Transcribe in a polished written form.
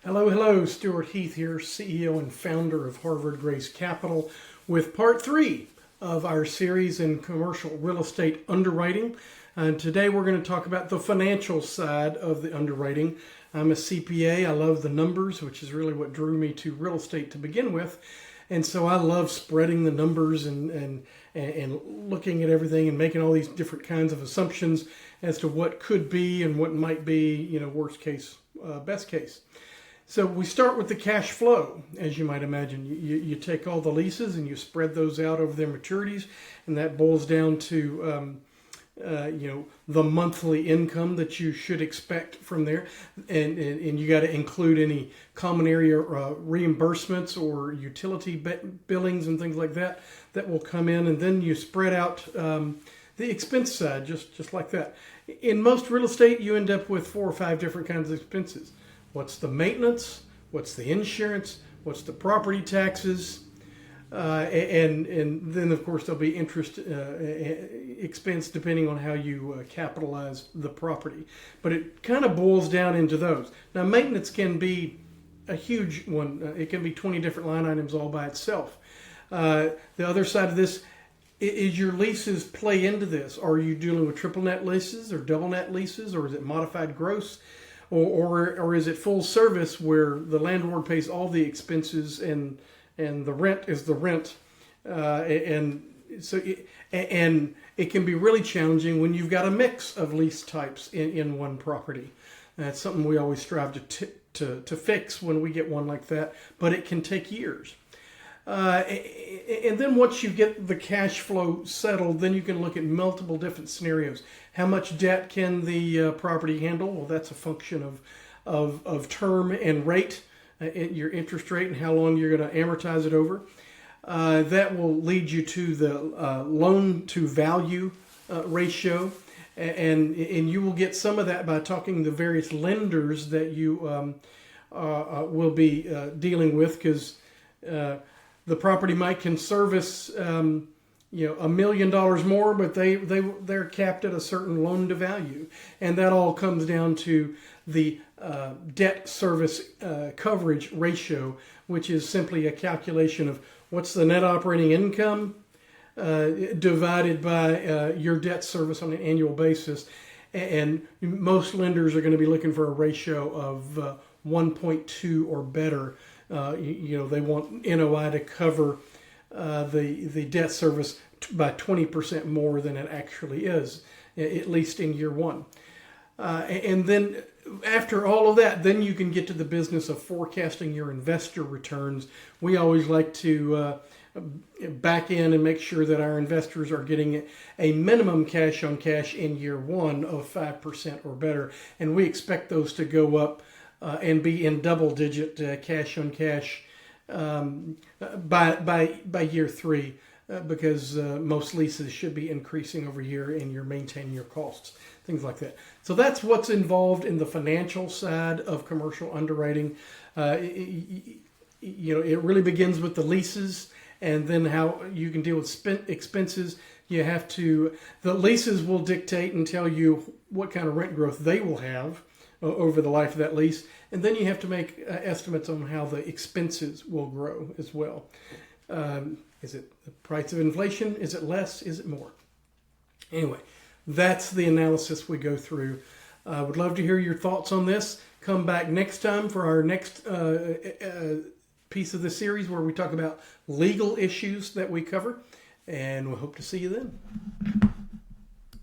Hello, Stuart Heath here, CEO and founder of Harvard Grace Capital, with part 3 of our series in commercial real estate underwriting. And today we're going to talk about the financial side of the underwriting. I'm a CPA. I love the numbers, which is really what drew me to real estate to begin with. And so I love spreading the numbers and looking at everything and making all these different kinds of assumptions as to what could be and what might be, worst case, best case. So we start with the cash flow, as you might imagine. You take all the leases and you spread those out over their maturities, and that boils down to the monthly income that you should expect from there, and you got to include any common area reimbursements or utility billings and things like that will come in, and then you spread out the expense side just like that. In most real estate, you end up with 4 or 5 different kinds of expenses. What's the maintenance? What's the insurance? What's the property taxes? And then, of course, there'll be interest expense depending on how you capitalize the property. But it kind of boils down into those. Now, maintenance can be a huge one. It can be 20 different line items all by itself. The other side of this is your leases play into this. Are you dealing with triple net leases or double net leases, or is it modified gross? Or is it full service where the landlord pays all the expenses and the rent is the rent, and it can be really challenging when you've got a mix of lease types in one property. That's something we always strive to fix when we get one like that, but it can take years. And then once you get the cash flow settled, then you can look at multiple different scenarios. How much debt can the property handle? Well, that's a function of term and rate, your interest rate, and how long you're going to amortize it over. That will lead you to the loan to value ratio, and you will get some of that by talking to various lenders that you will be dealing with, because the property might can service $1 million more, but they're capped at a certain loan to value, and that all comes down to the debt service coverage ratio, which is simply a calculation of what's the net operating income divided by your debt service on an annual basis. And most lenders are going to be looking for a ratio of 1.2 or better. They want NOI to cover the debt service by 20% more than it actually is, at least in year one. And then after all of that, then you can get to the business of forecasting your investor returns. We always like to back in and make sure that our investors are getting a minimum cash on cash in year one of 5% or better. And we expect those to go up and be in double-digit cash on cash by year 3, because most leases should be increasing over year, and you're maintaining your costs, things like that. So that's what's involved in the financial side of commercial underwriting. It really begins with the leases, and then how you can deal with expenses. The leases will dictate and tell you what kind of rent growth they will have over the life of that lease, and then you have to make estimates on how the expenses will grow as well. Is it the price of inflation? Is it less? Is it more? Anyway, that's the analysis we go through. I would love to hear your thoughts on this. Come back next time for our next piece of the series where we talk about legal issues that we cover, and we hope to see you then.